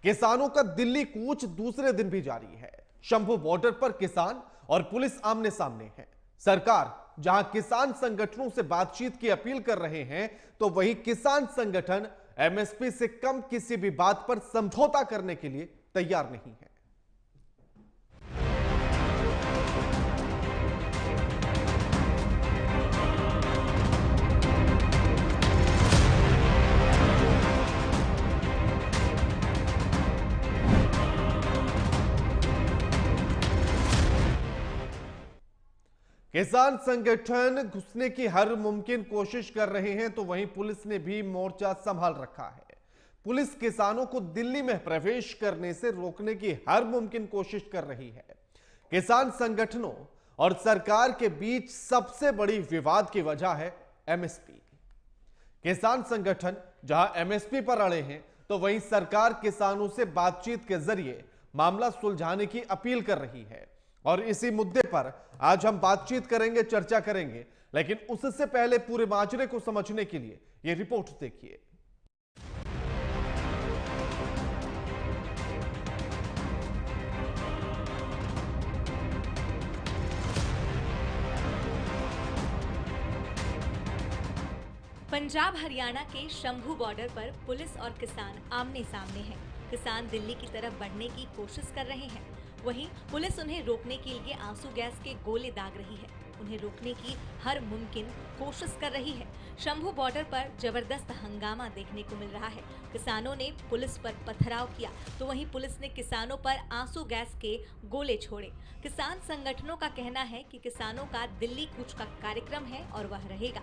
किसानों का दिल्ली कूच दूसरे दिन भी जारी है। शंभू बॉर्डर पर किसान और पुलिस आमने सामने है। सरकार जहां किसान संगठनों से बातचीत की अपील कर रहे हैं, तो वहीं किसान संगठन एमएसपी से कम किसी भी बात पर समझौता करने के लिए तैयार नहीं है। किसान संगठन घुसने की हर मुमकिन कोशिश कर रहे हैं, तो वहीं पुलिस ने भी मोर्चा संभाल रखा है। पुलिस किसानों को दिल्ली में प्रवेश करने से रोकने की हर मुमकिन कोशिश कर रही है। किसान संगठनों और सरकार के बीच सबसे बड़ी विवाद की वजह है एमएसपी। किसान संगठन जहां एमएसपी पर अड़े हैं, तो वहीं सरकार किसानों से बातचीत के जरिए मामला सुलझाने की अपील कर रही है। और इसी मुद्दे पर आज हम बातचीत करेंगे, चर्चा करेंगे, लेकिन उससे पहले पूरे माजरे को समझने के लिए यह रिपोर्ट देखिए। पंजाब हरियाणा के शंभू बॉर्डर पर पुलिस और किसान आमने सामने हैं। किसान दिल्ली की तरफ बढ़ने की कोशिश कर रहे हैं, वहीं पुलिस उन्हें रोकने के लिए आंसू गैस के गोले दाग रही है। उन्हें रोकने की हर मुमकिन कोशिश कर रही है। शंभू बॉर्डर पर जबरदस्त हंगामा देखने को मिल रहा है। किसानों ने पुलिस पर पथराव किया, तो वहीं पुलिस ने किसानों पर आंसू गैस के गोले छोड़े। किसान संगठनों का कहना है कि किसानों का दिल्ली कूच का कार्यक्रम है और वह रहेगा।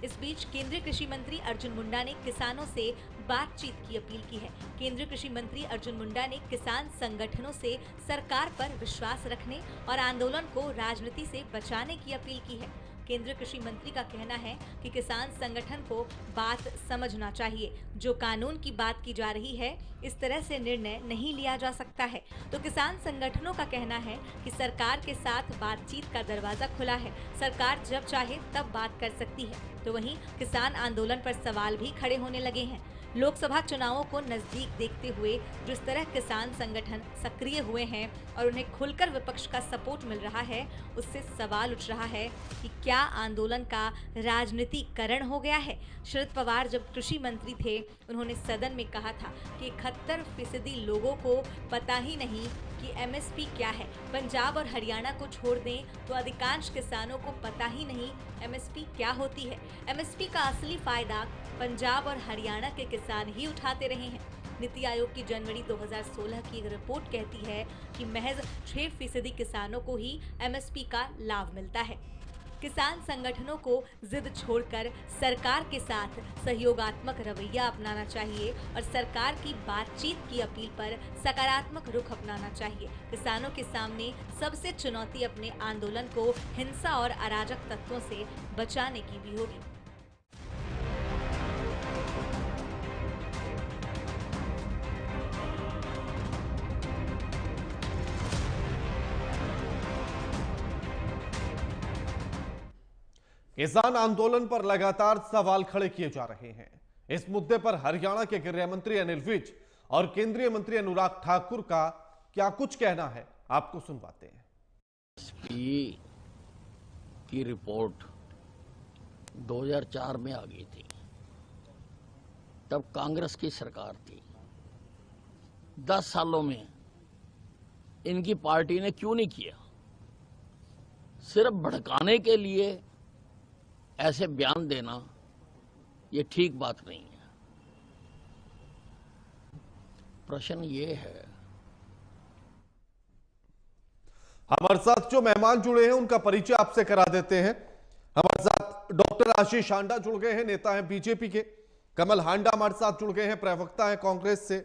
इस बीच केंद्रीय कृषि मंत्री अर्जुन मुंडा ने किसानों से बातचीत की अपील की है। केंद्रीय कृषि मंत्री अर्जुन मुंडा ने किसान संगठनों से सरकार पर विश्वास रखने और आंदोलन को राजनीति से बचाने की अपील की है। केंद्रीय कृषि मंत्री का कहना है कि किसान संगठन को बात समझना चाहिए। जो कानून की बात की जा रही है, इस तरह से निर्णय नहीं लिया जा सकता है। तो किसान संगठनों का कहना है कि सरकार के साथ बातचीत का दरवाजा खुला है। सरकार जब चाहे तब बात कर सकती है। तो वहीं किसान आंदोलन पर सवाल भी खड़े होने लगे हैं। लोकसभा चुनावों को नजदीक देखते हुए जिस तरह किसान संगठन सक्रिय हुए हैं और उन्हें खुलकर विपक्ष का सपोर्ट मिल रहा है, उससे सवाल उठ रहा है कि क्या आंदोलन का राजनीतिकरण हो गया है। शरद पवार जब कृषि मंत्री थे, उन्होंने सदन में कहा था कि 71% लोगों को पता ही नहीं कि एमएसपी क्या है। पंजाब और हरियाणा को छोड़ दें तो अधिकांश किसानों को पता ही नहीं एमएसपी क्या होती है। एमएसपी का असली फायदा पंजाब और हरियाणा के किसान ही उठाते रहे हैं। नीति आयोग की जनवरी 2016 की एक रिपोर्ट कहती है कि महज 6% किसानों को ही एमएसपी का लाभ मिलता है। किसान संगठनों को जिद छोड़कर सरकार के साथ सहयोगात्मक रवैया अपनाना चाहिए और सरकार की बातचीत की अपील पर सकारात्मक रुख अपनाना चाहिए। किसानों के सामने सबसे चुनौती अपने आंदोलन को हिंसा और अराजक तत्वों से बचाने की भी होगी। किसान आंदोलन पर लगातार सवाल खड़े किए जा रहे हैं। इस मुद्दे पर हरियाणा के गृह मंत्री अनिल विज और केंद्रीय मंत्री अनुराग ठाकुर का क्या कुछ कहना है, आपको सुनवाते हैं। एमएसपी की रिपोर्ट 2004 में आ गई थी, तब कांग्रेस की सरकार थी। 10 सालों में इनकी पार्टी ने क्यों नहीं किया? सिर्फ भड़काने के लिए ऐसे बयान देना ये ठीक बात नहीं है। प्रश्न ये है, हमारे साथ जो मेहमान जुड़े हैं उनका परिचय आपसे करा देते हैं। हमारे साथ डॉक्टर आशीष हांडा जुड़ गए हैं, नेता हैं बीजेपी के। कमल हांडा हमारे साथ जुड़ गए हैं, प्रवक्ता हैं कांग्रेस से।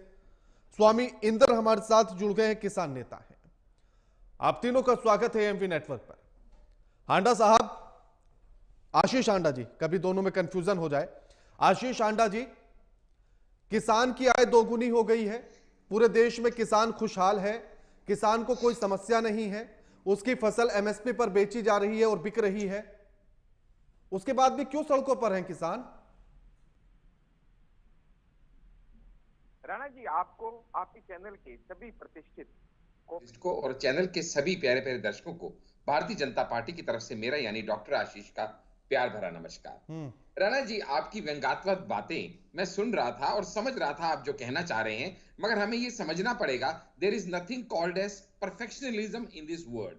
स्वामी इंदर हमारे साथ जुड़ गए हैं, किसान नेता हैं। आप तीनों का स्वागत है एएमवी नेटवर्क पर। हांडा साहब, आशीष हांडा जी, कभी दोनों में कंफ्यूजन हो जाए। आशीष हांडा जी, किसान की आय दोगुनी हो गई है, पूरे देश में किसान खुशहाल है, किसान को कोई समस्या नहीं है, उसकी फसल एमएसपी पर बेची जा रही है और बिक रही है, उसके बाद भी क्यों सड़कों पर हैं किसान? राणा जी, आपको आपके चैनल के सभी प्रतिष्ठित को और चैनल के सभी प्यारे प्यारे दर्शकों को भारतीय जनता पार्टी की तरफ से मेरा यानी डॉक्टर आशीष का प्यार भरा नमस्कार। राणा जी, आपकी व्यंग्यात्मक बातें मैं सुन रहा था और समझ रहा था आप जो कहना चाह रहे हैं, मगर हमें यह समझना पड़ेगा, there is nothing called as perfectionism in this world,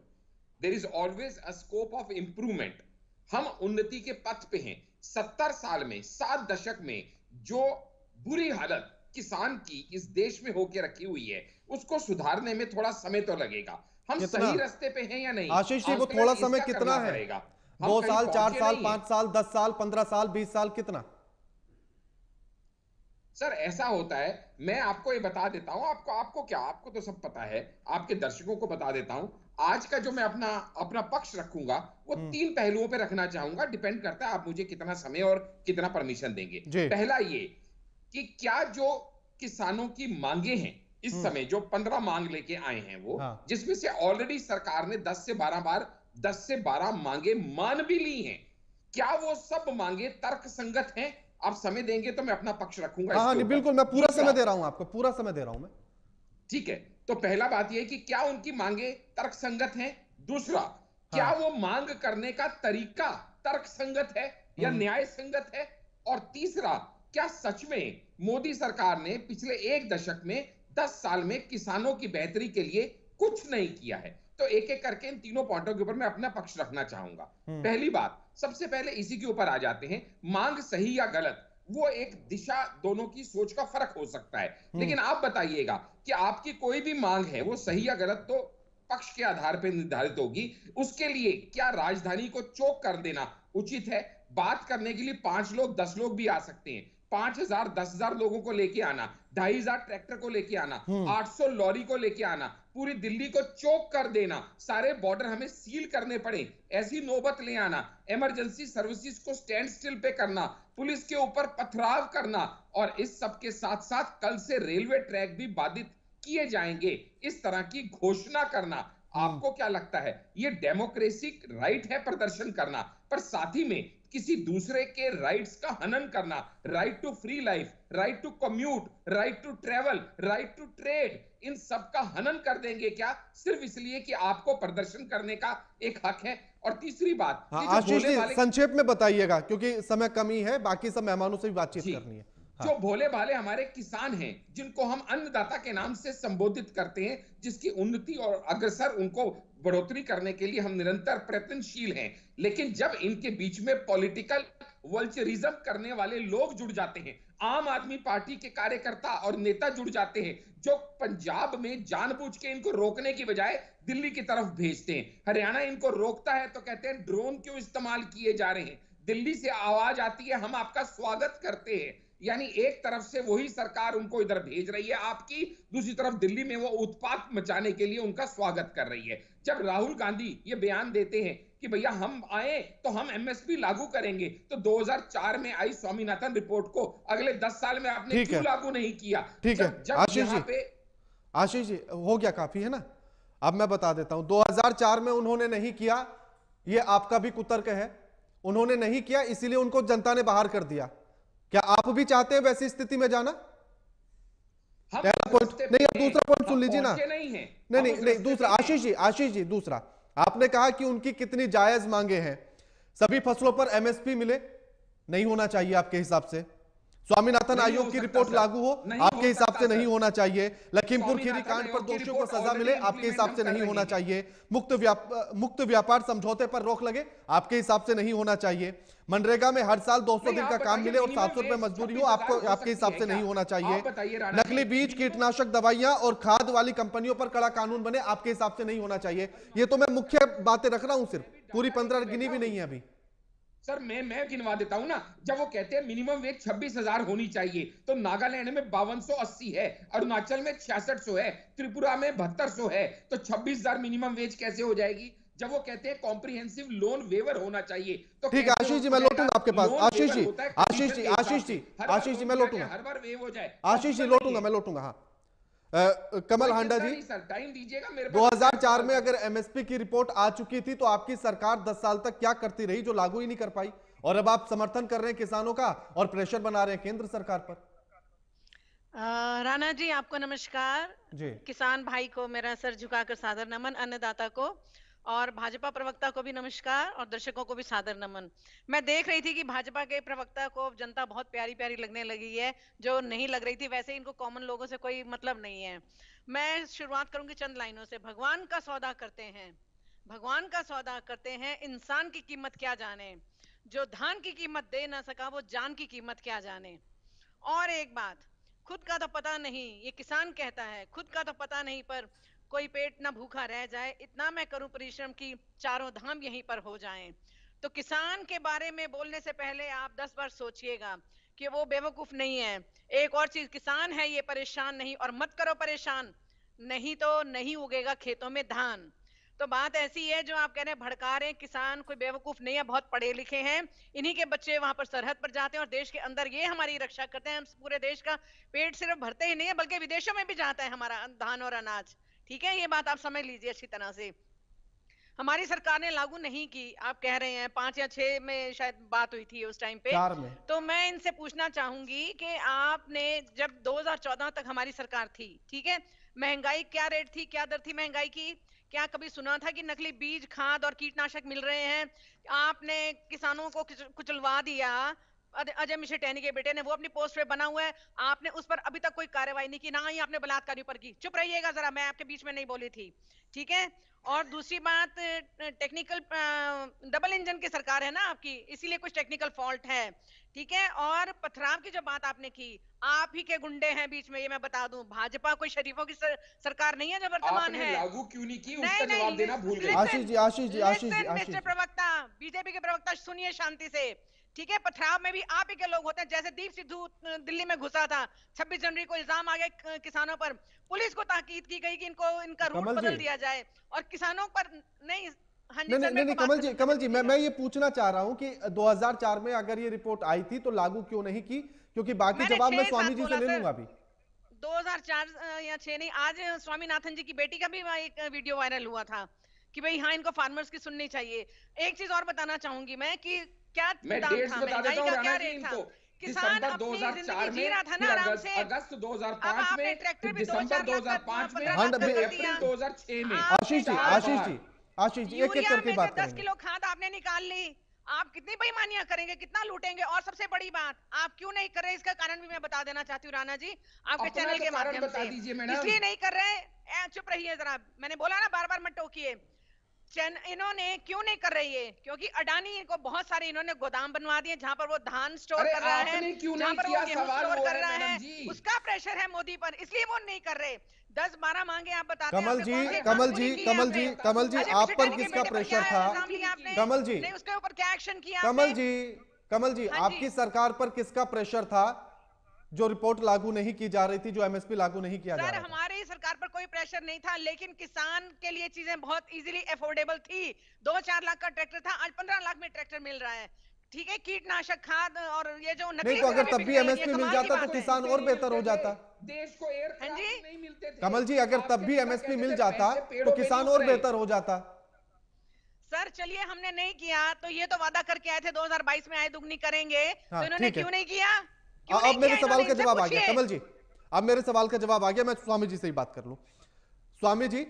there is always a scope of improvement. हम उन्नति के पथ पे हैं। 70 साल में 7 दशक में जो बुरी हालत किसान की इस देश में होके रखी हुई है, उसको सुधारने में थोड़ा समय तो लगेगा। हम सही रास्ते पे हैं या नहीं? आशीष जी, वो थोड़ा समय कितना है? 2 साल, 4 साल, 5 साल, 10 साल, 15 साल, 20 साल, कितना? सर, ऐसा होता है, मैं आपको ये बता देता हूं, आपको क्या, आपको तो सब पता है, आपके दर्शकों को बता देता हूं। आज का जो मैं अपना पक्ष रखूंगा वो 3 पहलुओं पे रखना चाहूंगा। डिपेंड करता है आप मुझे कितना समय और कितना परमिशन देंगे। पहला ये कि क्या जो किसानों की मांगे हैं इस समय, जो 15 मांग लेके आए हैं वो, जिसमें से ऑलरेडी सरकार ने 10 से 12 मांगे मान भी ली हैं, क्या वो सब मांगे तर्कसंगत हैं? आप समय देंगे तो मैं अपना पक्ष रखूंगा। हाँ, बिल्कुल, मैं पूरा समय दे रहा हूं आपको, पूरा समय दे रहा हूं मैं। ठीक है, तो पहला बात यह कि क्या उनकी मांगे तर्कसंगत हैं? दूसरा, क्या वो मांग करने का तरीका तर्कसंगत है या न्याय संगत है? और तीसरा, क्या सच में मोदी सरकार ने पिछले 1 दशक में 10 साल में किसानों की बेहतरी के लिए कुछ नहीं किया है? तो एक एक करके इन तीनों पॉइंटों के ऊपर मैं अपना पक्ष रखना चाहूंगा। पहली बात, सबसे पहले इसी के ऊपर आ जाते हैं। मांग सही या गलत, वो एक दिशा, दोनों की सोच का फर्क हो सकता है, लेकिन आप बताइएगा कि आपकी कोई भी मांग है वो सही या गलत तो पक्ष के आधार पर निर्धारित होगी। उसके लिए क्या राजधानी को चौक कर देना उचित है? बात करने के लिए 5 लोग 10 लोग भी आ सकते हैं। 5,000 10,000 लोगों को लेके आना, 2,500 ट्रैक्टर को लेके आना, 800 लॉरी को लेके आना, पूरी दिल्ली को चौक कर देना, सारे बॉर्डर हमें सील करने पड़े, ऐसी नौबत ले आना, इमरजेंसी सर्विसेज को स्टैंड स्टिल पे करना, पुलिस के ऊपर पथराव करना, और इस सब के साथ साथ कल से रेलवे ट्रैक भी बाधित किए जाएंगे, इस तरह की घोषणा करना। आपको क्या लगता है, ये डेमोक्रेसी राइट है प्रदर्शन करना, पर साथ ही में किसी दूसरे के राइट्स का हनन करना, right to free life, right to commute, right to travel, right to trade, इन सब का हनन कर देंगे क्या, सिर्फ इसलिए कि आपको प्रदर्शन करने का एक हक है? और तीसरी बात, आशीष जी संक्षेप में बताइएगा क्योंकि समय कमी है, बाकी सब मेहमानों से भी बातचीत करनी है। जो भोले भाले हमारे किसान हैं, जिनको हम अन्नदाता के नाम से संबोधित करते हैं, जिसकी उन्नति और अग्रसर, उनको बढ़ोतरी करने के लिए हम निरंतर प्रयत्नशील हैं, लेकिन जब इनके बीच में पॉलिटिकल वल्चरिज्म करने वाले लोग जुड़ जाते हैं, आम आदमी पार्टी के कार्यकर्ता और नेता जुड़ जाते हैं, जो पंजाब में जानबूझ के इनको रोकने की बजाय दिल्ली की तरफ भेजते हैं, हरियाणा इनको रोकता है तो कहते हैं ड्रोन क्यों इस्तेमाल किए जा रहे हैं, दिल्ली से आवाज आती है हम आपका स्वागत करते हैं। यानी एक तरफ से वही सरकार उनको इधर भेज रही है आपकी, दूसरी तरफ दिल्ली में वो उत्पात मचाने के लिए उनका स्वागत कर रही है। जब राहुल गांधी ये बयान देते हैं कि भैया हम आए तो हम एमएसपी लागू करेंगे, तो 2004 में आई स्वामीनाथन रिपोर्ट को अगले 10 साल में आपने क्यों लागू नहीं किया? ठीक है आशीष जी, हो गया, काफी है ना। अब मैं बता देता हूं, 2004 में उन्होंने नहीं किया, ये आपका भी कुतर्क है, उन्होंने नहीं किया इसीलिए उनको जनता ने बाहर कर दिया। क्या आप भी चाहते हैं वैसी स्थिति में जाना? पहला पॉइंट नहीं, अब दूसरा पॉइंट सुन लीजिए ना। नहीं, दूसरा आशीष जी दूसरा, आपने कहा कि उनकी कितनी जायज मांगे हैं, सभी फसलों पर एमएसपी मिले, नहीं होना चाहिए आपके हिसाब से। स्वामीनाथन आयोग की रिपोर्ट लागू हो, आपके हिसाब से नहीं होना चाहिए। लखीमपुर खीरी कांड पर दोषियों को सजा मिले, आपके हिसाब से नहीं होना चाहिए। मुक्त व्यापार समझौते पर रोक लगे, आपके हिसाब से नहीं होना चाहिए। मनरेगा में हर साल 200 दिन का काम मिले और 700 रुपए मजदूरी हो, आपके हिसाब से नहीं होना चाहिए। नकली बीज, कीटनाशक दवाइयां और खाद वाली कंपनियों पर कड़ा कानून बने, आपके हिसाब से नहीं होना चाहिए। ये तो मैं मुख्य बातें रख रहा हूं, सिर्फ पूरी 15 गिनी भी नहीं है अभी। सर मैं गिनवा देता हूं ना। जब वो कहते हैं मिनिमम वेज 26,000 होनी चाहिए, तो नागालैंड में 5280 है, अरुणाचल में 6600 है, त्रिपुरा में 7200 है, तो 26,000 मिनिमम वेज कैसे हो जाएगी? जब वो कहते हैं कॉम्प्रिहेंसिव लोन वेवर होना चाहिए, तो ठीक है आशीष जी, मैं लौटूंगा आपके पास। आशीष जी मैं लौटूंगा, हर बार वेव हो जाए। आशीष जी लौटूंगा, मैं लौटूंगा। हाँ, कमल हांडा जी, टाइम दीजिएगा मेरे 2004 में अगर एमएसपी की रिपोर्ट आ चुकी थी तो आपकी सरकार 10 साल तक क्या करती रही जो लागू ही नहीं कर पाई, और अब आप समर्थन कर रहे हैं किसानों का और प्रेशर बना रहे हैं केंद्र सरकार पर। राणा जी आपको नमस्कार। जी। किसान भाई को मेरा सर झुकाकर सादर नमन, अन्नदाता को और भाजपा प्रवक्ता को भी नमस्कार और दर्शकों को भी सादर नमन। मैं देख रही थी कि भाजपा के प्रवक्ता को जनता बहुत प्यारी प्यारी लगने लगी है, जो नहीं लग रही थी। वैसे इनको कॉमन लोगों से कोई मतलब नहीं है। मैं शुरुआत करूंगी चंद लाइनों से। भगवान का सौदा करते हैं, भगवान का सौदा करते हैं, इंसान की कीमत क्या जाने। जो धान की कीमत दे ना सका वो जान की कीमत क्या जाने। और एक बात, खुद का तो पता नहीं, ये किसान कहता है, खुद का तो पता नहीं पर कोई पेट ना भूखा रह जाए, इतना मैं करूं परिश्रम की चारों धाम यहीं पर हो जाएं। तो किसान के बारे में बोलने से पहले आप 10 बार सोचिएगा कि वो बेवकूफ नहीं है। एक और चीज, किसान है ये परेशान नहीं, और मत करो परेशान, नहीं तो नहीं उगेगा खेतों में धान। तो बात ऐसी है जो आप कह रहे हैं भड़का रहे हैं, किसान कोई बेवकूफ नहीं है, बहुत पढ़े लिखे हैं। इन्हीं के बच्चे वहां पर सरहद पर जाते हैं और देश के अंदर ये हमारी रक्षा करते हैं। हम पूरे देश का पेट सिर्फ भरते ही नहीं है बल्कि विदेशों में भी जाता है हमारा धान और अनाज। ठीक है, ये बात आप समझ लीजिए अच्छी तरह से। हमारी सरकार ने लागू नहीं की, आप कह रहे हैं 5 या 6 में शायद बात हुई थी उस टाइम पे। 4 में। तो मैं इनसे पूछना चाहूंगी कि आपने जब 2014 तक हमारी सरकार थी, ठीक है, महंगाई क्या रेट थी, क्या दर थी महंगाई की? क्या कभी सुना था कि नकली बीज, खाद और कीटनाशक मिल रहे हैं? आपने किसानों को कुचलवा दिया। अजय मिश्र टहनी के बेटे ने, वो अपनी पोस्ट पे बना हुआ है, आपने उस पर अभी तक कोई कार्रवाई नहीं की, ना ही आपने बलात्कारियों पर की। चुप रहिएगा जरा, मैं आपके बीच में नहीं बोली थी, ठीक है। और दूसरी बात, टेक्निकल डबल इंजन की सरकार है ना आपकी, इसीलिए कुछ टेक्निकल फॉल्ट है, ठीक है। और पथराव की जो बात आपने की, आप ही के गुंडे हैं बीच में, ये मैं बता दूं। भाजपा कोई शरीफों की सरकार नहीं है जो वर्तमान आपने है। लागू क्यों नहीं की, नहीं उसका नहीं, जवाब देना भूल गए। आशीष जी, आशीष जी, आशीष जी, आशीष मिस्टर जी। प्रवक्ता, बीजेपी के प्रवक्ता, सुनिए शांति से, ठीक है। पथराव में भी आप ही के लोग होते हैं। जैसे दीप सिद्धू दिल्ली में घुसा था, 26 जनवरी को इल्जाम आ गया किसानों पर, पुलिस को ताकीद की गई कि इनको इनका रूट कमल बदल जी। दिया जाए, और किसानों पर नहीं। हाँ जी नहीं सर, नहीं मेरे नहीं, को बात कमल जी, खत्म कमल करने जी, मैं दीजिएगा। ये पूछना चाह रहा हूं कि 2004 में अगर ये रिपोर्ट आई थी तो लागू क्यों नहीं की? क्योंकि बाकी मैंने जवाब मैं 6-7 स्वामी जी से बोला ले सर। लूंगा अभी। 2004 या 6 नहीं, आज स्वामीनाथन जी की बेटी का भी एक वीडियो वायरल हुआ था कि भाई हाँ, इनको फार्मर्स की सुननी चाहिए। एक चीज और बताना चाहूंगी मैं कि क्या मैं दाम डेट्स था, बता महंगाई देता हूँ का राणा क्या जी रेट था? इनको। किसान दिसंबर अपनी 2004 जिंदगी जी में, रहा था ना फिर आराम अगस्त से। अगस्त अब 2005 आपने में, ट्रैक्टर फिर भी दिसंबर 2-4 लाख का 2005 में, 15 हाँ, लाख का फिर कर अप्रैल दिया। 2006 में। आशीष जी, 4 आशीष बार। जी, आशीष जी, एक एक यूरिया करके में से बात 10 करेंगे। किलो खाद आपने निकाल ली। आप कितनी बेईमानियां करेंगे, कितना लूटेंगे? और सबसे बड़ी बात, आप क्यों नहीं कर रहे, इसका कारण भी मैं बता देना चाहती हूँ राणा जी, आपके अपना चैनल तो के कारण माध्यम बता से। दीजिए मैडम। इसलिए नहीं कर रहे, चुप रहिए जरा, मैंने बोला ना, बार बार मत टोकिए। इन्होंने क्यों नहीं कर रही है? क्योंकि अडानी को बहुत सारे इन्होंने गोदाम बनवा दिए जहां पर वो धान स्टोर अरे कर रहा है, आपने क्यों जहां नहीं पर वो किया, गेहूं सवाल स्टोर वो कर है रहा मैडम है, जी। उसका प्रेशर है मोदी पर, इसलिए वो नहीं कर रहे। 10-12 मांगे आप बताते हैं, कमल आपने जी, कौन सी कमल मांग जी, पूरी की है कमल जी, आपने? कमल जी, अजय आप पर मिश्रा के किसका बेटे पर प्रेशर क्या था? इल्जाम लिया आपने? कमल जी, नहीं, उसके ऊपर क्या एक्शन किया कमल आपने? जी, कमल जी, हाँ जी। आपकी सरकार पर किसका प्रेशर था जो रिपोर्ट लागू नहीं की जा रही थी, जो एमएसपी लागू नहीं किया जा सर, रहा था? हमारी सरकार पर कोई प्रेशर नहीं था, लेकिन किसान के लिए चीजें बहुत इजीली अफोर्डेबल थी। 2-4 लाख का ट्रैक्टर था, आज 15 लाख में ट्रैक्टर मिल रहा है, ठीक है। कीटनाशक, खाद और ये जो नहीं नकली तो अगर दवाई तब बिक भी रही है, ये एमएसपी मिल कमाल की जाता तो बात है। किसान और बेहतर हो जाता। देश को हाँ एयरक्राफ्ट जी। नहीं मिलते थे। कमल जी, अगर तब भी एमएसपी मिल जाता तो किसान और बेहतर हो जाता। सर चलिए, हमने नहीं किया तो ये तो वादा करके आए थे 2022 में आए दुगनी करेंगे, हाँ, तो इन्होंने ठीक है। क्यों नहीं किया? क्यों अब नहीं मेरे किया सवाल इन्होंने? का इनसे जवाब आ गया पूछिए। कमल जी, अब मेरे सवाल का जवाब आ गया। मैं स्वामी जी से ही बात कर लूं। स्वामी जी,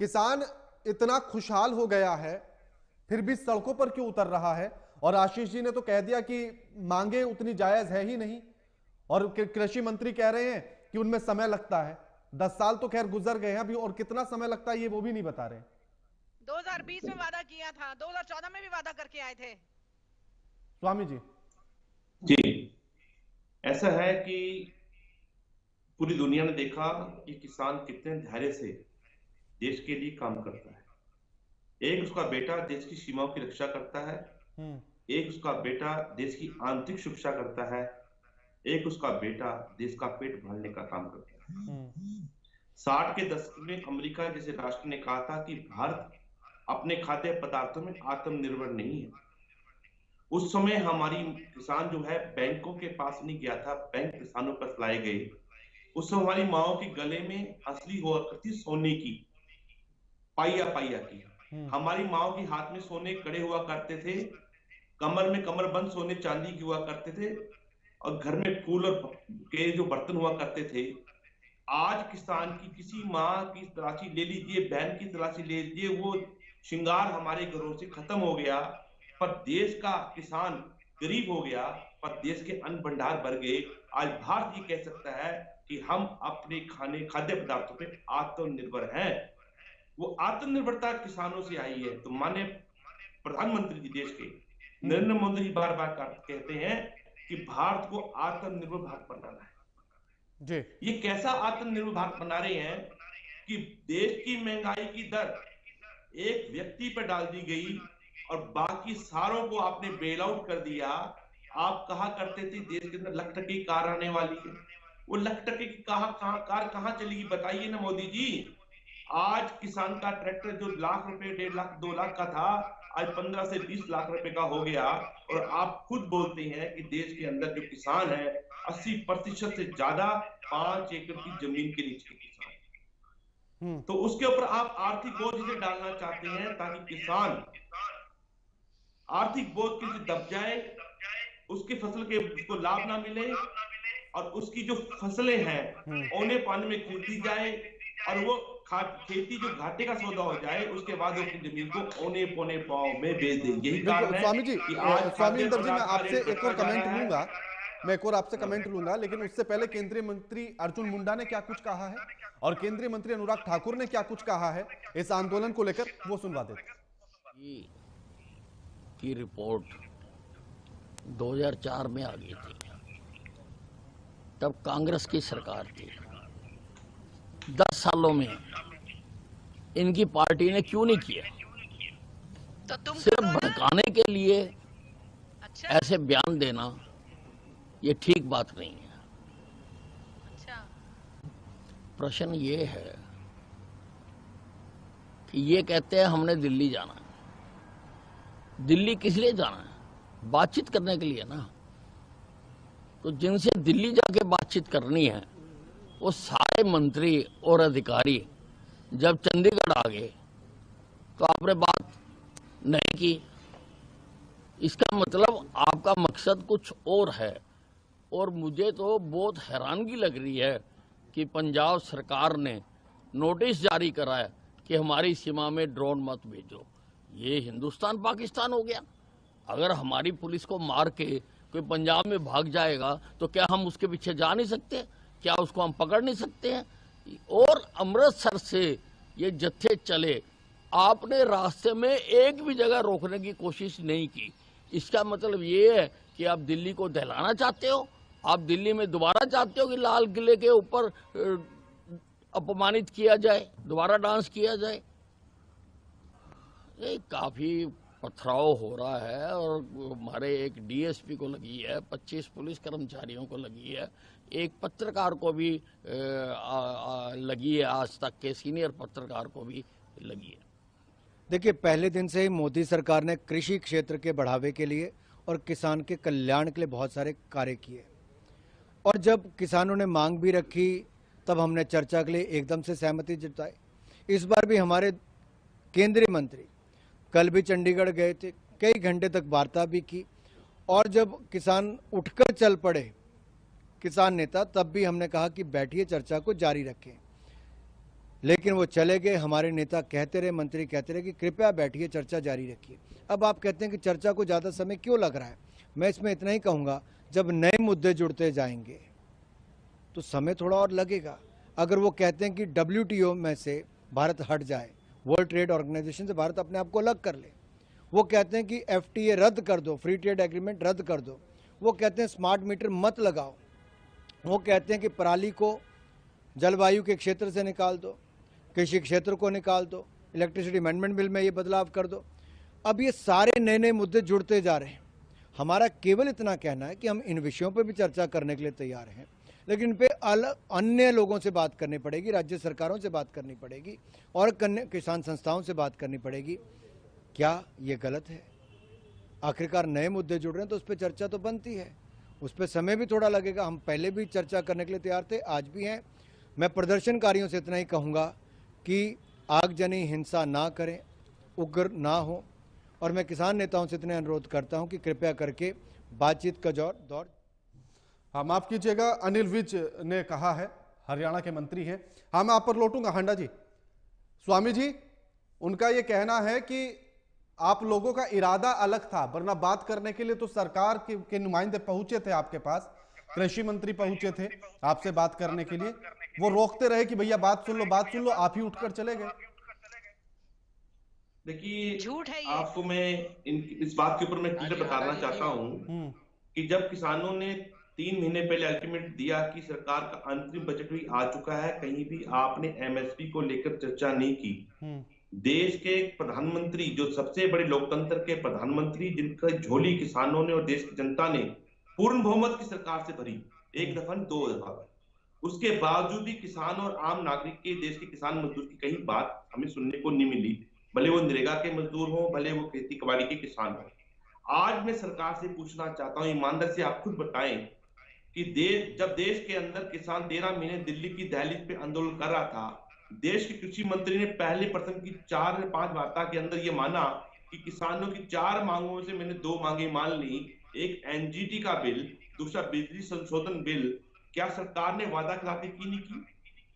किसान इतना खुशहाल हो गया है फिर भी सड़कों पर क्यों उतर रहा है? और आशीष जी ने तो कह दिया कि मांगे उतनी जायज है ही नहीं, और कृषि मंत्री कह रहे हैं कि उनमें समय लगता है। 10 साल तो खैर गुजर गए हैं अभी, और कितना समय लगता है ये वो भी नहीं बता रहे। 2020 में वादा किया था, 2014 में भी वादा करके आए थे। स्वामी जी। जी, ऐसा है कि पूरी दुनिया ने देखा कि किसान कितने धैर्य से देश के लिए काम करता है। एक उसका बेटा देश की सीमाओं की रक्षा करता है, एक उसका बेटा देश की आंतरिक सुरक्षा करता है, एक उसका बेटा देश का पेट भरने का काम करता है। 60 के दशक में अमेरिका जैसे राष्ट्र ने कहा था कि भारत अपने खाद्य पदार्थों में आत्मनिर्भर नहीं है। उस समय हमारी किसान जो है बैंकों के पास नहीं गया था, बैंक किसानों पर लाए गए। उस समय हमारी माओ के गले में हंसली हुआ करती सोने की, पाइया पाइया की। हमारी माओ के हाथ में सोने कड़े हुआ करते थे, कमर में कमरबंद सोने चांदी की हुआ करते थे। और घर में कूलर के जो बर्तन हुआ करते थे, आज किसान की किसी माँ की तलाशी ले लीजिए, बहन की तलाशी ले लीजिए, वो श्रृंगार हमारे घरों से खत्म हो गया। पर देश का किसान गरीब हो गया, पर देश के अन्न भंडार भर गए। आज भारत ये कह सकता है कि हम अपने खाद्य पदार्थों पे आत्मनिर्भर हैं। वो आत्मनिर्भरता किसानों से आई है। तो माननीय प्रधानमंत्री जी देश के नरेंद्र मोदी जी बार बार कहते हैं कि भारत को आत्मनिर्भर भारत बनाना है जी। ये कैसा आत्मनिर्भर भारत बना रहे हैं कि देश की महंगाई की दर एक व्यक्ति पर डाल दी गई और बाकी सारों को आपने बेल आउट कर दिया। आप कहा करते थे देश के अंदर लाख टके की कार आने वाली है, वो लाख टके की कार कहां चलेगी बताइए ना मोदी जी। आज किसान का ट्रैक्टर जो लाख रुपए, 1.5 लाख 2 लाख का था, आज 15 से 20 लाख रुपए का हो गया। और आप खुद बोलते हैं कि देश के अंदर जो किसान है 80% से ज्यादा 5 एकड़ की जमीन के नीचे किसान। तो उसके ऊपर आप आर्थिक बोझ इसे डालना चाहते हैं ताकि किसान आर्थिक बोझ के दब जाए, उसकी फसल के उसको लाभ ना मिले और उसकी जो फसलें हैं औने पानी में खरीदी जाए और वो खेती जो घाटे का सौदा हो जाए, उसके बाद अपनी जमीन को औने पौने भाव में बेच देंगे। यही कारण है स्वामी जी, कि आज स्वामी इंदर जी, मैं आपसे एक और कमेंट लूंगा, मैं एक और आपसे कमेंट लूंगा, लेकिन उससे पहले केंद्रीय मंत्री अर्जुन मुंडा ने क्या कुछ कहा है और केंद्रीय मंत्री अनुराग ठाकुर ने क्या कुछ कहा है इस आंदोलन को लेकर, वो सुनवा देते। की रिपोर्ट 2004 में आ गई थी, तब कांग्रेस की सरकार थी। 10 सालों में इनकी पार्टी ने क्यों नहीं किया? तो तुम सिर्फ भड़काने के लिए अच्छा ऐसे बयान देना ये ठीक बात नहीं है। अच्छा प्रश्न ये है कि ये कहते हैं हमने दिल्ली जाना है। दिल्ली किस लिए जाना है? बातचीत करने के लिए ना। तो जिनसे दिल्ली जाके बातचीत करनी है वो सारे मंत्री और अधिकारी जब चंडीगढ़ आ गए तो आपने बात नहीं की। इसका मतलब आपका मकसद कुछ और है। और मुझे तो बहुत हैरानगी लग रही है कि पंजाब सरकार ने नोटिस जारी करा है कि हमारी सीमा में ड्रोन मत भेजो। ये हिंदुस्तान पाकिस्तान हो गया। अगर हमारी पुलिस को मार के कोई पंजाब में भाग जाएगा तो क्या हम उसके पीछे जा नहीं सकते? क्या उसको हम पकड़ नहीं सकते हैं? और अमृतसर से ये जत्थे चले, आपने रास्ते में एक भी जगह रोकने की कोशिश नहीं की। इसका मतलब ये है कि आप दिल्ली को दहलाना चाहते हो। आप दिल्ली में दोबारा चाहते हो कि लाल किले के ऊपर अपमानित किया जाए, दोबारा डांस किया जाए। ये काफी पथराव हो रहा है और हमारे एक डीएसपी को लगी है, 25 पुलिस कर्मचारियों को लगी है, एक पत्रकार को भी लगी है, आज तक के सीनियर पत्रकार को भी लगी है। देखिए, पहले दिन से ही मोदी सरकार ने कृषि क्षेत्र के बढ़ावे के लिए और किसान के कल्याण के लिए बहुत सारे कार्य किए। और जब किसानों ने मांग भी रखी तब हमने चर्चा के लिए एकदम से सहमति जताई। इस बार भी हमारे केंद्रीय मंत्री कल भी चंडीगढ़ गए थे, कई घंटे तक वार्ता भी की। और जब किसान उठकर चल पड़े, किसान नेता, तब भी हमने कहा कि बैठिए, चर्चा को जारी रखें। लेकिन वो चले गए। हमारे नेता कहते रहे, मंत्री कहते रहे कि कृपया बैठिए, चर्चा जारी रखिए। अब आप कहते हैं कि चर्चा को ज़्यादा समय क्यों लग रहा है? मैं इसमें इतना ही कहूँगा, जब नए मुद्दे जुड़ते जाएंगे तो समय थोड़ा और लगेगा। अगर वो कहते हैं कि WTO में से भारत हट जाए, वर्ल्ड ट्रेड ऑर्गेनाइजेशन से भारत अपने आप को अलग कर ले, वो कहते हैं कि FTA रद्द कर दो, फ्री ट्रेड एग्रीमेंट रद्द कर दो, वो कहते हैं स्मार्ट मीटर मत लगाओ, वो कहते हैं कि पराली को जलवायु के क्षेत्र से निकाल दो, कृषि क्षेत्र को निकाल दो, इलेक्ट्रिसिटी अमेंडमेंट बिल में ये बदलाव कर दो। अब ये सारे नए नए मुद्दे जुड़ते जा रहे हैं। हमारा केवल इतना कहना है कि हम इन विषयों पर भी चर्चा करने के लिए तैयार हैं, लेकिन इन पे अन्य लोगों से बात करनी पड़ेगी, राज्य सरकारों से बात करनी पड़ेगी और किसान संस्थाओं से बात करनी पड़ेगी। क्या ये गलत है? आखिरकार नए मुद्दे जुड़ रहे हैं तो उस पर चर्चा तो बनती है, उस पर समय भी थोड़ा लगेगा। हम पहले भी चर्चा करने के लिए तैयार थे, आज भी हैं। मैं प्रदर्शनकारियों से इतना ही कहूँगा कि आगजनी हिंसा ना करें, उग्र ना हो। और मैं किसान नेताओं से इतना अनुरोध करता हूं कि कृपया करके बातचीत का दौर हाँ, माफ कीजिएगा, अनिल विज ने कहा है, हरियाणा के मंत्री हैं। हाँ, मैं आप पर लौटूंगा। हांडा जी, स्वामी जी, उनका यह कहना है कि आप लोगों का इरादा अलग था, वरना बात करने के लिए तो सरकार के नुमाइंदे पहुंचे थे आपके पास, कृषि मंत्री पहुंचे थे आपसे बात करने के लिए। वो रोकते रहे कि भैया बात सुन लो, बात सुन लो, आप ही उठकर चले गए। देखिए, झूठ है ये। आपको मैं इस बात के ऊपर मैं क्लियर बताना चाहता हूं कि जब किसानों ने 3 महीने पहले अल्टीमेट दिया कि सरकार का अंतरिम बजट भी आ चुका है, कहीं भी आपने एमएसपी को लेकर चर्चा नहीं की। देश के प्रधानमंत्री, जो सबसे बड़े लोकतंत्र के प्रधानमंत्री, जिनका झोली किसानों ने और देश की जनता ने पूर्ण बहुमत की सरकार से भरी, एक दफा 2 दफा, उसके बावजूद भी किसान और आम नागरिक के, देश के किसान मजदूर की कहीं बात हमें सुनने को नहीं मिली, भले वो नरेगा के मजदूर हो, भले वो खेती कबाड़ी के किसान हो। आज मैं सरकार से पूछना चाहता हूं, ईमानदारी से आप खुद बताएं कि जब देश के अंदर किसान 13 महीने दिल्ली की दहलीज पे आंदोलन कर रहा था, देश के कृषि मंत्री ने पहले प्रथम की 4 या 5 वार्ता के अंदर ये माना कि किसानों की 4 मांगों से मैंने 2 मांगे मान ली, एक एनजीटी का बिल, दूसरा बिजली संशोधन बिल। क्या सरकार ने वादा खिलाफी की नहीं की?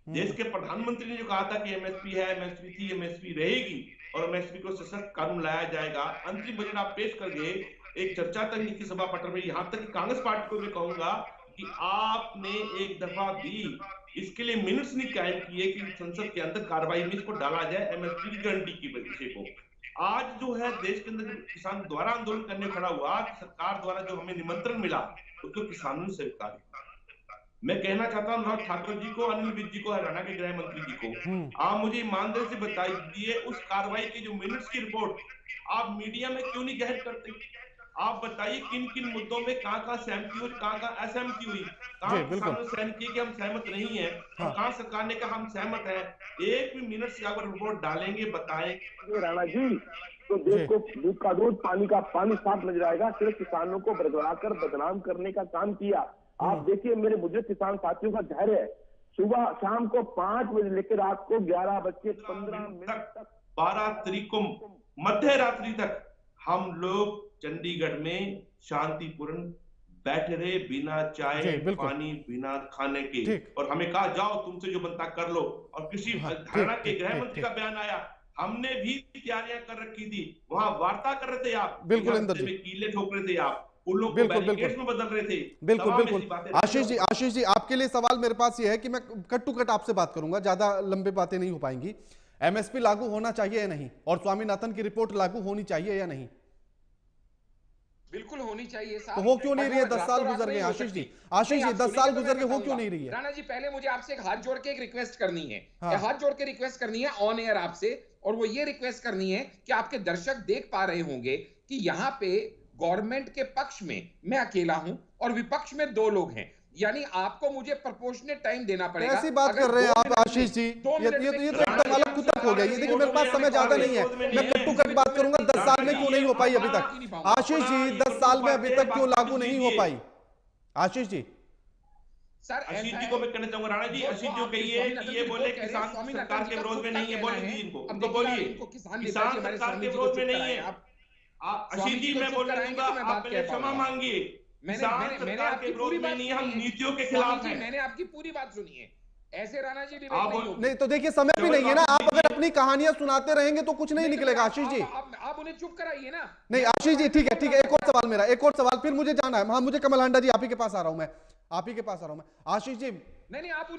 देश के प्रधानमंत्री ने जो कहा था कि एमएसपी है, एमएसपी थी, एमएसपी रहेगी और एमएसपी को सशक्त कानून लाया जाएगा, अंतरिम बजट आप पेश कर गए, एक चर्चा तक नहीं की सभा पटल में। यहां तक कि कांग्रेस पार्टी को मैं कहूंगा कि आपने एक दफा भी इसके लिए मिनट्स नहीं कायम किए कि संसद के अंदर कार्रवाई में इसको डाला जाए, एमएसपी की गारंटी की विषय को। आज जो है देश के अंदर किसान द्वारा आंदोलन करने खड़ा हुआ, सरकार द्वारा जो हमें निमंत्रण मिला उसको किसानों ने स्वीकार किया। मैं कहना चाहता हूं राव ठाकुर जी को, अनिल विज जी को, हरियाणा के गृह मंत्री जी को, आप मुझे ईमानदारी से बताइए उस कार्रवाई की जो मिनट्स की रिपोर्ट आप मीडिया में क्यों नहीं जाहिर करते? आप बताइए किन किन मुद्दों में कहां सहमति हुई, कहां असहमति हुई, कहां किसानों ने सहमत किया कि हम सहमत नहीं है और कहां सरकार ने कहा हम सहमत है। एक भी मिनट से अगर रिपोर्ट डालेंगे, बताएं राणा जी, तो देश को दूध का दूध, पानी का पानी साफ नजर आएगा। सिर्फ किसानों को बरगलाकर बदनाम करने का काम किया। आप देखिए, मेरे बुजुर्ग किसान साथियों का धैर्य है, सुबह शाम को 5 बजे लेकर रात को 11:15 तक, 12 तारीख को मध्य रात्रि तक हम लोग चंडीगढ़ में शांतिपूर्ण बैठे रहे, बिना चाय पानी, बिना खाने के, और हमें कहा जाओ तुमसे जो बनता कर लो। और कृषि हरियाणा के गृह मंत्री का बयान आया, हमने भी तैयारियां कर रखी थी, वहां वार्ता कर रहे थे आप, बिल्कुल अंदर कीले ठोक रहे थे आप, पुलों को बिल्कुल बैरिकेड्स में बदल रहे थे। बिल्कुल। आशीष जी, आपके लिए सवाल मेरे पास ये है कि मैं कट टू कट आपसे बात करूंगा, ज्यादा लंबे बातें नहीं हो पाएंगी। एमएसपी लागू होना चाहिए या नहीं, और स्वामीनाथन की रिपोर्ट लागू होनी चाहिए या नहीं? बिल्कुल होनी चाहिए। तो हो क्यों नहीं रही है? 10 साल गुजर गए आशीष जी, 10 साल गुजर गए, हो क्यों नहीं रही है? राणा जी, पहले मुझे आपसे एक हाथ जोड़ के एक रिक्वेस्ट करनी है, हाथ जोड़ के रिक्वेस्ट करनी है ऑन एयर आपसे, और वो ये रिक्वेस्ट करनी है कि आपके दर्शक देख पा रहे होंगे कि यहाँ पे गवर्नमेंट के पक्ष में मैं अकेला हूं और विपक्ष में 2 लोग हैं, यानी आपको मुझे प्रोपोर्शनेट टाइम देना पड़ेगा। कैसी बात कर रहे हैं आप आशीष जी? ये तो एकदम अलग कुतर्क हो गया। ये देखिए, मेरे पास समय ज्यादा नहीं है, मैं कट टू कट बात करूंगा। 10 साल में क्यों नहीं हो पाई अभी तक? आशीष जी, 10 साल में अभी तक क्यों लागू नहीं हो पाई? आशीष जी, सर आशीष जी को मैं कहना चाहूंगा, राणा जी, आशीष जी कहिए कि ये बोले किसान सरकार के विरोध में नहीं है, बोले इनको बोलिए किसान सरकार के विरोध में नहीं है। आशीष जी, मैं बोलूंगा, आप पहले क्षमा मांगिए। मैंने आपकी पूरी बात नहीं, हम नीतियों के खिलाफ हैं। मैंने आपकी पूरी बात सुनी है, ऐसे राणा जी नहीं तो देखिए, समय भी नहीं है ना, आप अगर अपनी कहानियां सुनाते रहेंगे तो कुछ नहीं निकलेगा। आशीष जी, आप उन्हें चुप कराइए ना। नहीं आशीष जी, ठीक है, एक और सवाल मेरा, एक और सवाल, फिर मुझे जाना है। हाँ, मुझे कमल हांडा जी, आप ही के पास आ रहा हूं मैं, आप ही के पास आ रहा हूं मैं। आशीष जी,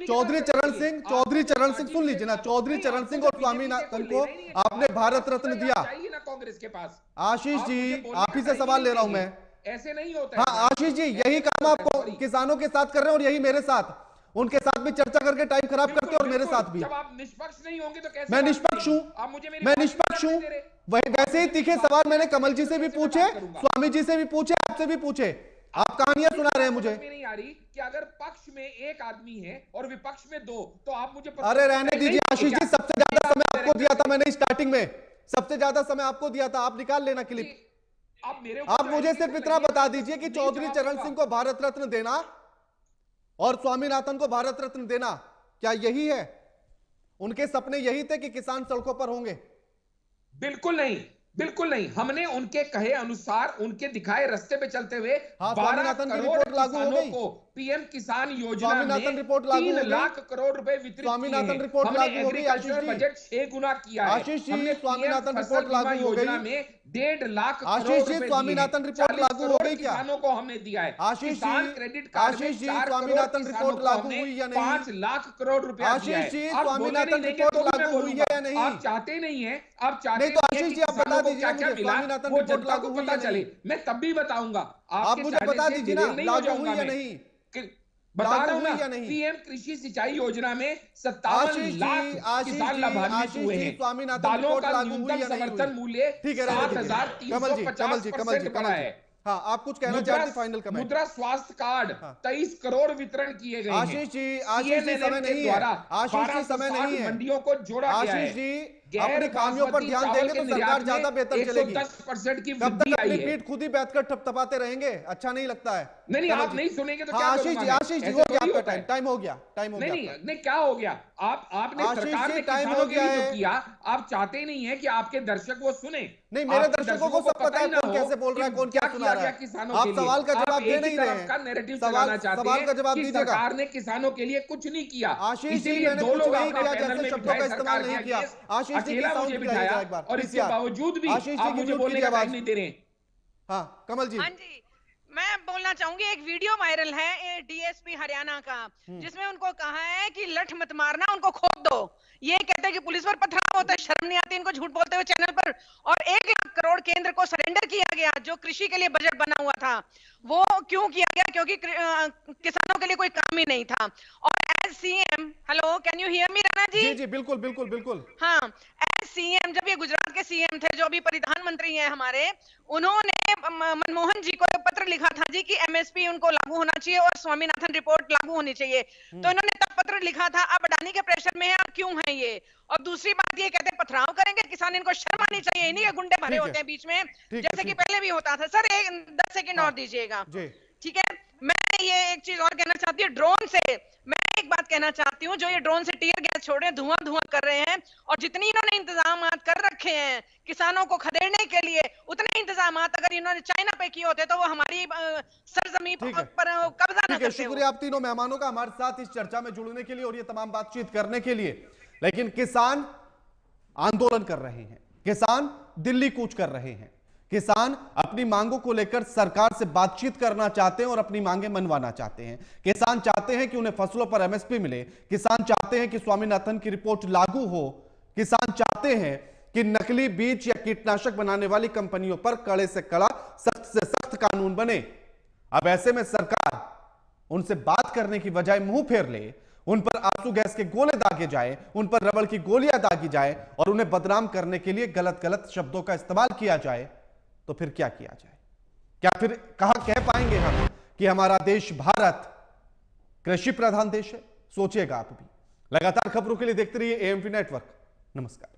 चौधरी चरण सिंह सुन लीजिए ना, चौधरी चरण सिंह और स्वामीनाथन को आपने भारत रत्न दिया कांग्रेस के पास। आशीष जी, आप ही से सवाल ले रहा हूं मैं, ऐसे नहीं होता है। हाँ आशीष जी, यही काम आप किसानों के साथ कर रहे हैं और यही मेरे साथ, उनके साथ भी चर्चा करके टाइम खराब करते और मेरे साथ भी। जब आप निष्पक्ष नहीं होंगे तो कैसे? मैं निष्पक्ष हूं, मैं निष्पक्ष हूं। वैसे ही तीखे सवाल मैंने कमल जी से भी पूछे, स्वामी जी से भी पूछे, आपसे भी पूछे। आप कहानियां सुना रहे हैं मुझे। नहीं आ रही कि अगर पक्ष में एक आदमी है और विपक्ष में 2, तो आप मुझे अरे रहने दीजिए आशीष जी, सबसे ज्यादा समय आपको दिया था मैंने स्टार्टिंग में, सबसे ज्यादा समय आपको दिया था, आप निकाल लेना क्लिप। आप मुझे सिर्फ इतना बता दीजिए कि चौधरी चरण सिंह को भारत रत्न देना और स्वामीनाथन को भारत रत्न देना, क्या यही है? उनके सपने यही थे कि किसान सड़कों पर होंगे? बिल्कुल नहीं। बिल्कुल नहीं, हमने उनके कहे अनुसार उनके दिखाए रास्ते पे चलते हुए 12 स्वामीनाथन की करोड़ रिपोर्ट लागू हो किसानों गई। को पीएम किसान योजना स्वामीनाथन में रिपोर्ट लागू 3 हो गई। लाख करोड़ रुपए वितरित किए स्वामीनाथन हैं। रिपोर्ट हमने लागू हो गई, आशीष एग्रीकल्चर जी। बजट 6 गुना किया है। आशीष जी, हमने स्वामीनाथन पीएम रिपोर्ट फसल बीमा लागू हो गई। योजना में 1.5 लाख करोड़ आशीष जी, रुपए दिए हैं। स्वामीनाथन रिपोर्ट 40 लागू हो करोड़ गई क्या? किसानों को हमने दिया है। आशीष किसान जी, क्रेडिट कार्ड में आशीष जी, 4 करोड़ स्वामीनाथन किसानों रिपोर्ट को लागू हमने हुई या नहीं? 5 लाख करोड़ रुपया आशीष दिया है। जी, आप बोलने स्वामीनाथन नहीं देंगे रिपोर्ट तो भी मैं लागू हुई है बोलूंगा। या नहीं? आप चाहते नहीं है, आप चाहते नहीं तो नहीं है आशीष कि जी, आप बता किसानों को दीजिए क्या-क्या मुझे, मिला, स्वामीनाथन वो रिपोर्ट जनता लागू को हुई पता या चले। नहीं? मैं तब भी बताऊंगा। आप आपके मुझे चाहने बता से दीजिए ना, डिटेल नहीं हो लागू जाऊंगा हुई या मैं। नहीं? बता लागू रहा हूं हुई ना, या नहीं? पीएम कृषि सिंचाई योजना में आशीष 57 जी, लाख आशीष किसान जी, लाभान्वित आशीष हुए जी, हैं। स्वामीनाथन दालों रिपोर्ट का लागू हुई न्यूनतम या नहीं समर्थन हुई? मूल्य ठीक है, रहने दीजिए। कमल जी, 7,350% बढ़ा है। हाँ, आप कुछ कहना चाहते हैं? Final comment. मुद्रा स्वास्थ्य कार्ड हाँ। 23 करोड़ वितरण किए गए हैं। आशीष जी, आशीष जी, समय नहीं है। आशीष जी, समय नहीं है। मंडियों को जोड़ा गया है। आशीष जी, गैर अपनी खामियों पर बासमती ध्यान चावल देंगे के तो सरकार निर्यात ज्यादा में बेहतर चलेगी। 110% की कब तक वृद्धि आई अपनी है। पीठ खुद ही बैठकर थपथपाते रहेंगे? अच्छा नहीं लगता है। नहीं, कमल आप जी। नहीं सुनेंगे तो हाँ, क्या आशीष करूंगा जी, मैं? आशीष जी, ऐसे हो गया थोड़ी आपका होता है। टाइम हो गया, टाइम हो नहीं गया। नहीं नहीं, क्या हो गया? आपने आशीष सरकार जी, ने टाइम किसानों हो के गया लिए है। जो किया, आप चाहते ही नहीं है कि आपके दर्शक वो सुने। नहीं, मेरे आपके दर्शकों को सब पता है ही ना कौन हो कैसे बोल रहा है, कि कौन क्या सुना किया रहा गया है। किसानों आप के लिए। सवाल का आप जवाब दे एक ही नहीं रहे तरफ हैं। का नैरेटिव सवाल चलाना चाहते सवाल हैं का जवाब कि दीजिएगा। सरकार ने किसानों के लिए कुछ नहीं किया। आशीष जी, इसीलिए मैंने 2 कुछ लोग नहीं अपने किया, पैनल जैसे में शब्दों बिठाए, का सरकार इस्तेमाल नहीं के किया। अगेंस्ट आशीष जी की अकेला साउंड मुझे गिराइएगा बिठाया एक बार, और प्लीज इसके यार। बावजूद भी आशीष जी आप की मुझे म्यूट बोलने कीजिए का टाइम आवाज। नहीं दे रहे। हाँ, कमल जी। हाँ जी, मैं बोलना चाहूंगी, एक वीडियो वायरल है डीएसपी हरियाणा का, जिसमें उनको कहा है कि लठ मत मारना, उनको खोद दो। ये कहते हैं कि पुलिस पर पथराव होता है, शर्म नहीं आती इनको झूठ बोलते हुए चैनल पर। और 1 लाख करोड़ केंद्र को सरेंडर किया गया, जो कृषि के लिए बजट बना हुआ था। वो क्यों किया गया? क्योंकि किसानों के लिए कोई काम ही नहीं था। और as CM, hello, can you hear me Rana ji? जी जी, बिल्कुल बिल्कुल बिल्कुल। हाँ, एज सीएम, जब ये गुजरात के सीएम थे, जो अभी प्रधानमंत्री हैं हमारे, उन्होंने मनमोहन जी को पत्र लिखा था जी कि एमएसपी उनको लागू होना चाहिए और स्वामीनाथन रिपोर्ट लागू होनी चाहिए। तो इन्होंने तब पत्र लिखा था। अब अडानी के प्रेशर में है, अब क्यों है ये? और दूसरी बात ये कहते हैं पथराव करेंगे किसान, इनको शर्म आनी चाहिए। इन्हीं के गुंडे भरे होते हैं बीच में, जैसे कि पहले भी होता था। सर 10 सेकंड और दीजिएगा, ठीक है? मैं ये एक चीज और कहना चाहती हूँ, ड्रोन से मैं एक बात कहना चाहती हूँ, जो ये ड्रोन से टीयर गैस छोड़ रहे हैं, धुआं कर रहे हैं, और जितनी इन्होंने इंतजाम कर रखे हैं किसानों को खदेड़ने के लिए, उतने इंतजाम अगर इन्होंने चाइना पे किए होते तो वो हमारी सरजमीन पर कब्जा न करते। शुक्रिया आप तीनों मेहमानों का हमारे साथ इस चर्चा में जुड़ने के लिए और ये तमाम बातचीत करने के लिए। लेकिन किसान आंदोलन कर रहे हैं, किसान दिल्ली कूच कर रहे हैं, किसान अपनी मांगों को लेकर सरकार से बातचीत करना चाहते हैं और अपनी मांगें मनवाना चाहते हैं। किसान चाहते हैं कि उन्हें फसलों पर एमएसपी मिले, किसान चाहते हैं कि स्वामीनाथन की रिपोर्ट लागू हो, किसान चाहते हैं कि नकली बीज या कीटनाशक बनाने वाली कंपनियों पर कड़े से कड़ा, सख्त से सख्त कानून बने। अब ऐसे में सरकार उनसे बात करने की बजाय मुंह फेर ले, उन पर आंसू गैस के गोले दागे जाए, उन पर रबड़ की गोलियां दागी जाए और उन्हें बदनाम करने के लिए गलत गलत शब्दों का इस्तेमाल किया जाए, तो फिर क्या किया जाए? क्या फिर कह पाएंगे हम कि हमारा देश भारत कृषि प्रधान देश है? सोचिएगा आप भी। लगातार खबरों के लिए देखते रहिए एएमपी नेटवर्क। नमस्कार।